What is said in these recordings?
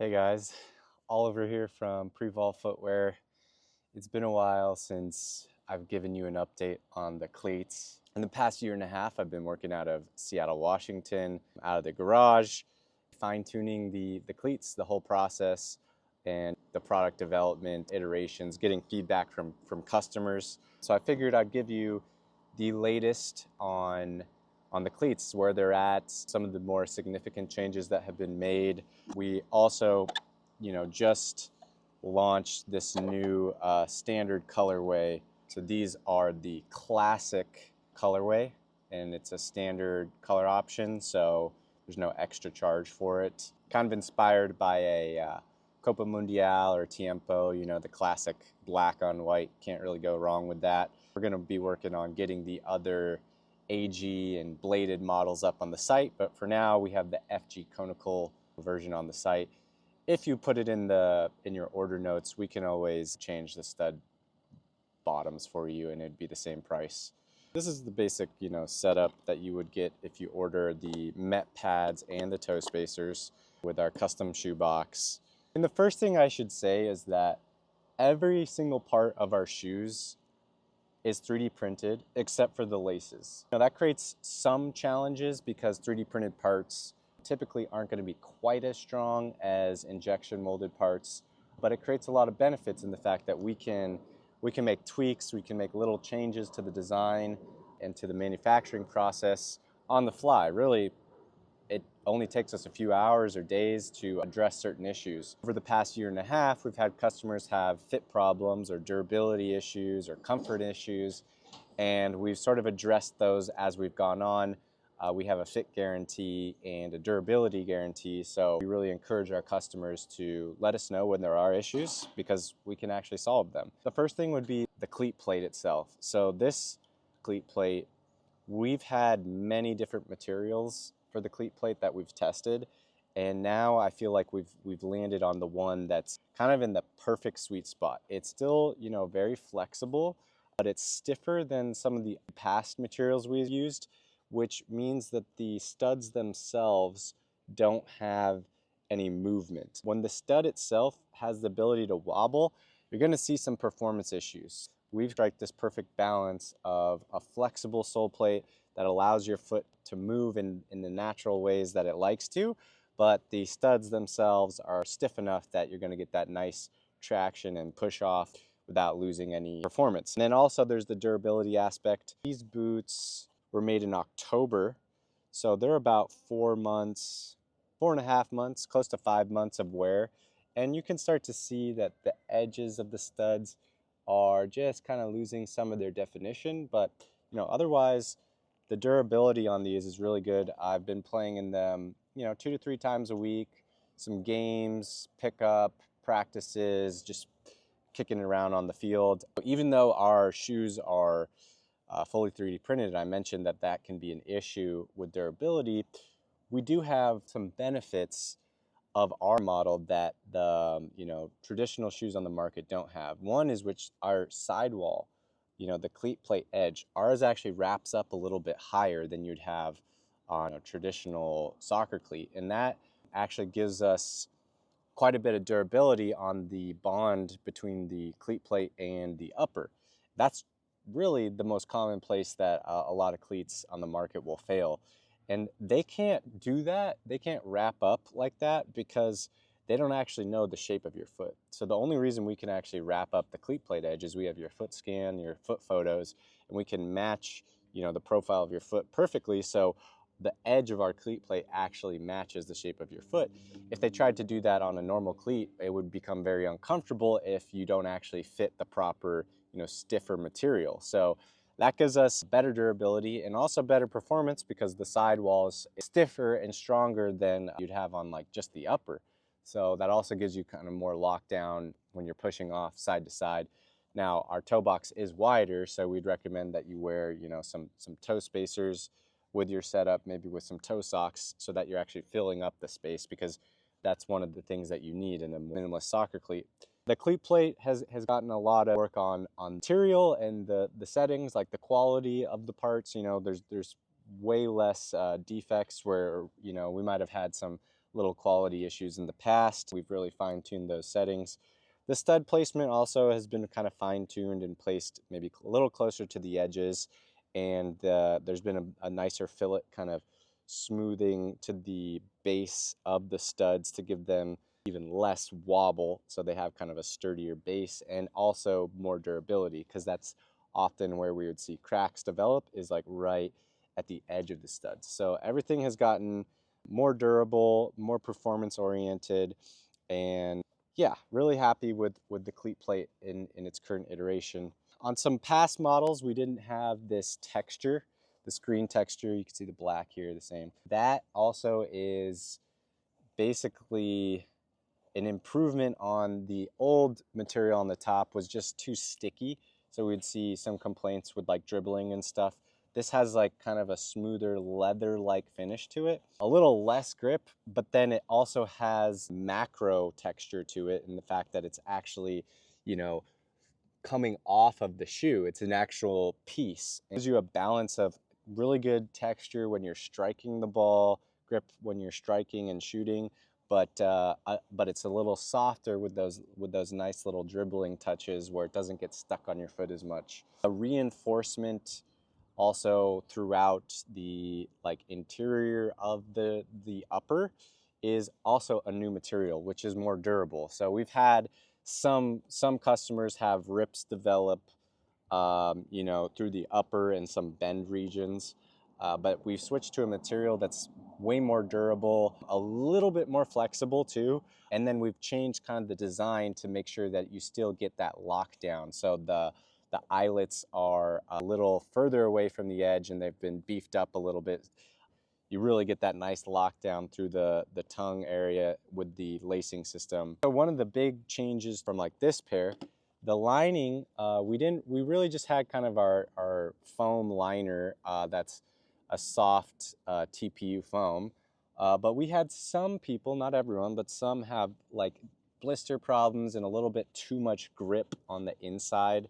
Hey guys, Oliver here from Prevolve Footwear. It's been a while since I've given you an update on the cleats. In the past year and a half, I've been working out of Seattle, Washington, out of the garage, fine-tuning the cleats, the whole process, and the product development, iterations, getting feedback from customers. So I figured I'd give you the latest on the cleats, where they're at, some of the more significant changes that have been made. We also, just launched this new standard colorway. So these are the classic colorway, and it's a standard color option, so there's no extra charge for it. Kind of inspired by a Copa Mundial or Tiempo, the classic black on white. Can't really go wrong with that. We're going to be working on getting the other AG and bladed models up on the site, but for now we have the FG conical version on the site. If you put it in your order notes, we can always change the stud bottoms for you and it'd be the same price. This is the basic, setup that you would get if you order the Met pads and the toe spacers with our custom shoe box. And the first thing I should say is that every single part of our shoes is 3D printed except for the laces. Now that creates some challenges because 3D printed parts typically aren't going to be quite as strong as injection molded parts, but it creates a lot of benefits in the fact that we can make tweaks, we can make little changes to the design and to the manufacturing process on the fly. Really, it only takes us a few hours or days to address certain issues. Over the past year and a half, we've had customers have fit problems or durability issues or comfort issues, and we've sort of addressed those as we've gone on. We have a fit guarantee and a durability guarantee, so we really encourage our customers to let us know when there are issues because we can actually solve them. The first thing would be the cleat plate itself. So this cleat plate, we've had many different materials for the cleat plate that we've tested, and now I feel like we've landed on the one that's kind of in the perfect sweet spot. It's still, very flexible, but it's stiffer than some of the past materials we've used, which means that the studs themselves don't have any movement. When the stud itself has the ability to wobble, you're going to see some performance issues. We've struck this perfect balance of a flexible sole plate that allows your foot to move in the natural ways that it likes to, but the studs themselves are stiff enough that you're going to get that nice traction and push off without losing any performance. And then also there's the durability aspect. These boots were made in October, so they're about 4 months, 4.5 months, close to 5 months of wear, and you can start to see that the edges of the studs are just kind of losing some of their definition, but otherwise the durability on these is really good. I've been playing in them 2 to 3 times a week, some games, pickup, practices, just kicking around on the field. Even though our shoes are fully 3D printed, and I mentioned that that can be an issue with durability, we do have some benefits of our model that the traditional shoes on the market don't have. One is which our sidewall, the cleat plate edge, ours actually wraps up a little bit higher than you'd have on a traditional soccer cleat, and that actually gives us quite a bit of durability on the bond between the cleat plate and the upper. That's really the most common place that a lot of cleats on the market will fail. And they can't do that, they can't wrap up like that because they don't actually know the shape of your foot. So the only reason we can actually wrap up the cleat plate edge is we have your foot scan, your foot photos, and we can match the profile of your foot perfectly, so the edge of our cleat plate actually matches the shape of your foot. If they tried to do that on a normal cleat, it would become very uncomfortable if you don't actually fit the proper stiffer material. So that gives us better durability and also better performance because the sidewall is stiffer and stronger than you'd have on like just the upper. So that also gives you kind of more lockdown when you're pushing off side to side. Now our toe box is wider, so we'd recommend that you wear some toe spacers with your setup, maybe with some toe socks, so that you're actually filling up the space, because that's one of the things that you need in a minimalist soccer cleat. The cleat plate has gotten a lot of work on material and the settings, like the quality of the parts. There's way less defects where we might have had some little quality issues in the past. We've really fine-tuned those settings. The stud placement also has been kind of fine-tuned and placed maybe a little closer to the edges, and there's been a nicer fillet kind of smoothing to the base of the studs to give them even less wobble, so they have kind of a sturdier base and also more durability, because that's often where we would see cracks develop, is like right at the edge of the studs. So everything has gotten more durable, more performance oriented, and yeah, really happy with the Cleat Plate in its current iteration. On some past models, we didn't have this texture, the screen texture. You can see the black here, the same. That also is basically an improvement on the old material on the top. Was just too sticky. So we'd see some complaints with like dribbling and stuff. This has like kind of a smoother leather-like finish to it. A little less grip, but then it also has macro texture to it in the fact that it's actually, you know, coming off of the shoe. It's an actual piece. It gives you a balance of really good texture when you're striking the ball, grip when you're striking and shooting, but it's a little softer with those nice little dribbling touches where it doesn't get stuck on your foot as much. A reinforcement also throughout the like interior of the upper is also a new material, which is more durable. So we've had some customers have rips develop, you know, through the upper and some bend regions, but we've switched to a material that's way more durable, a little bit more flexible too, and then we've changed kind of the design to make sure that you still get that lockdown. So the eyelets are a little further away from the edge and they've been beefed up a little bit. You really get that nice lockdown through the tongue area with the lacing system. So one of the big changes from like this pair, the lining, we really just had kind of our foam liner that's a soft TPU foam. But we had some people, not everyone, but some have like blister problems and a little bit too much grip on the inside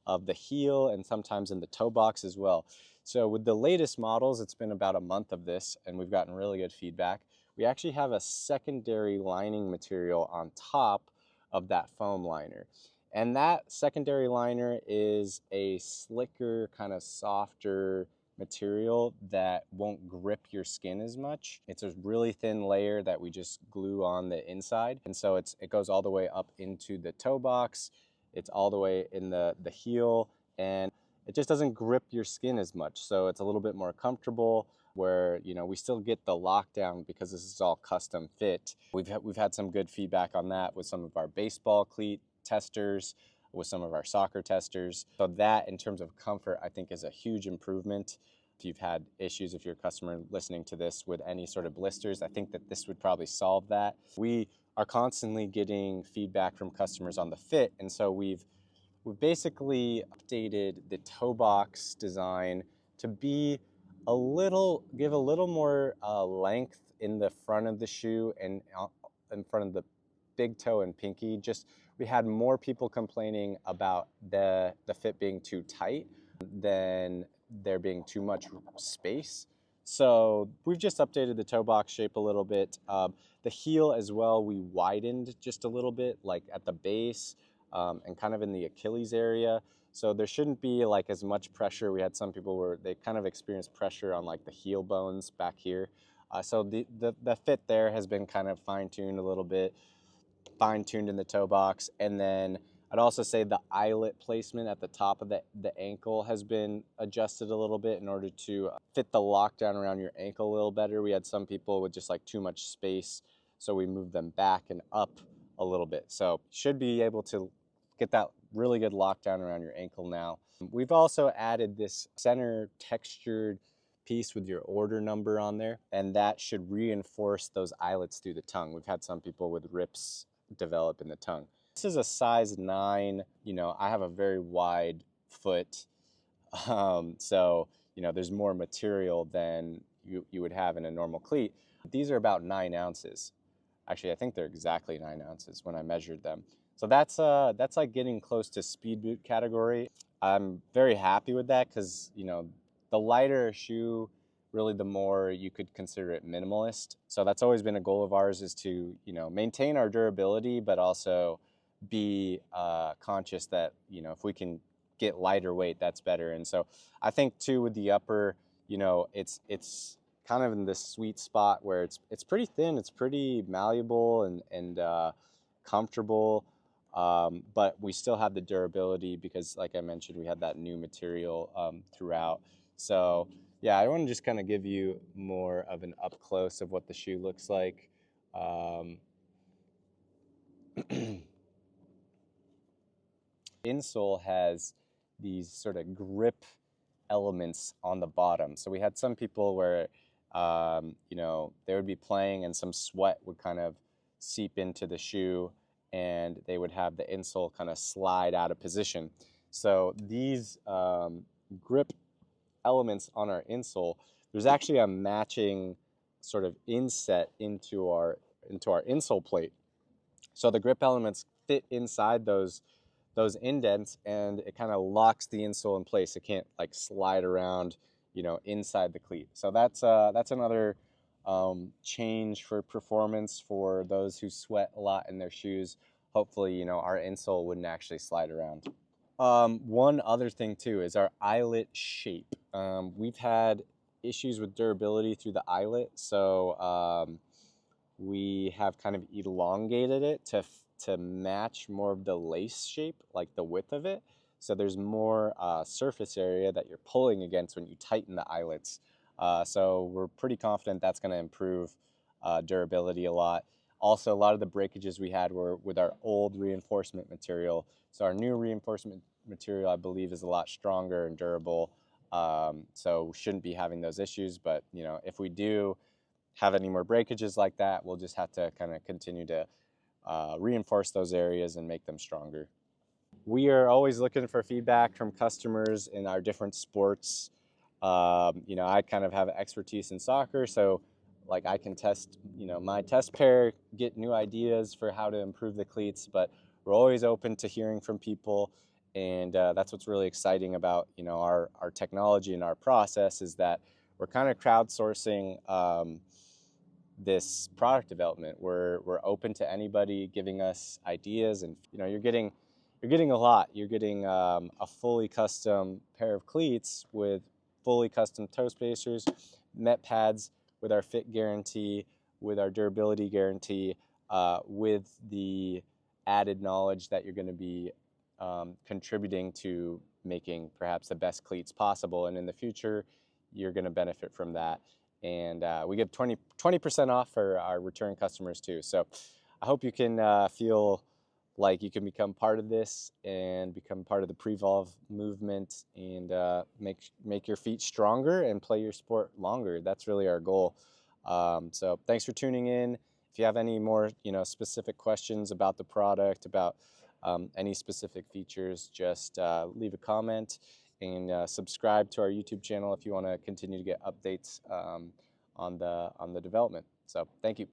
of the heel and sometimes in the toe box as well. So with the latest models, it's been about a month of this and we've gotten really good feedback. We actually have a secondary lining material on top of that foam liner. And that secondary liner is a slicker, kind of softer material that won't grip your skin as much. It's a really thin layer that we just glue on the inside. And so it goes all the way up into the toe box. It's all the way in the heel, and it just doesn't grip your skin as much. So it's a little bit more comfortable where, you know, we still get the lockdown because this is all custom fit. We've had some good feedback on that with some of our baseball cleat testers, with some of our soccer testers. So that in terms of comfort, I think is a huge improvement. If you've had issues, if you're a customer listening to this with any sort of blisters, I think that this would probably solve that. We are constantly getting feedback from customers on the fit, and so we've basically updated the toe box design to be give a little more length in the front of the shoe and in front of the big toe and pinky. Just we had more people complaining about the fit being too tight than there being too much space. So we've just updated the toe box shape a little bit. The heel as well, we widened just a little bit, like at the base and kind of in the Achilles area. So there shouldn't be like as much pressure. We had some people where they kind of experienced pressure on like the heel bones back here. So the fit there has been kind of fine-tuned a little bit, fine-tuned in the toe box. And then I'd also say the eyelet placement at the top of the ankle has been adjusted a little bit in order to fit the lockdown around your ankle a little better. We had some people with just like too much space, so we moved them back and up a little bit. So should be able to get that really good lockdown around your ankle now. We've also added this center textured piece with your order number on there, and that should reinforce those eyelets through the tongue. We've had some people with rips develop in the tongue. This is a size 9. You know, I have a very wide foot, so you know there's more material than you would have in a normal cleat. These are about 9 ounces. Actually, I think they're exactly 9 ounces when I measured them. So that's like getting close to speed boot category. I'm very happy with that because, you know, the lighter a shoe really the more you could consider it minimalist. So that's always been a goal of ours, is to, you know, maintain our durability, but also be conscious that, you know, if we can get lighter weight, that's better. And so I think too with the upper, you know, it's kind of in this sweet spot where it's pretty thin, it's pretty malleable and comfortable, but we still have the durability because, like I mentioned, we had that new material throughout. So yeah, I want to just kind of give you more of an up close of what the shoe looks like. Insole has these sort of grip elements on the bottom. So we had some people where, you know, they would be playing and some sweat would kind of seep into the shoe and they would have the insole kind of slide out of position. So these grip elements on our insole, there's actually a matching sort of inset into our insole plate. So the grip elements fit inside those indents, and it kind of locks the insole in place. It can't like slide around, you know, inside the cleat. So that's another change for performance for those who sweat a lot in their shoes. Hopefully, you know, our insole wouldn't actually slide around. One other thing too is our eyelet shape. We've had issues with durability through the eyelet, so we have kind of elongated it to match more of the lace shape, like the width of it. So there's more surface area that you're pulling against when you tighten the eyelets. So we're pretty confident that's going to improve durability a lot. Also, a lot of the breakages we had were with our old reinforcement material. So our new reinforcement material, I believe, is a lot stronger and durable. So we shouldn't be having those issues. But, you know, if we do have any more breakages like that, we'll just have to kind of continue to reinforce those areas and make them stronger. We are always looking for feedback from customers in our different sports. You know, I kind of have expertise in soccer, so like I can test, you know, my test pair, get new ideas for how to improve the cleats, but we're always open to hearing from people. And that's what's really exciting about, you know, our technology and our process, is that we're kind of crowdsourcing this product development. We're open to anybody giving us ideas, and you know, you're getting a lot. You're getting a fully custom pair of cleats with fully custom toe spacers, met pads with our fit guarantee, with our durability guarantee, with the added knowledge that you're going to be contributing to making perhaps the best cleats possible, and in the future you're going to benefit from that. And we give 20% off for our return customers too. So I hope you can feel like you can become part of this and become part of the Prevolve movement, and make your feet stronger and play your sport longer. That's really our goal. So thanks for tuning in. If you have any more, you know, specific questions about the product, about any specific features, just leave a comment and subscribe to our YouTube channel if you want to continue to get updates on the development. So thank you.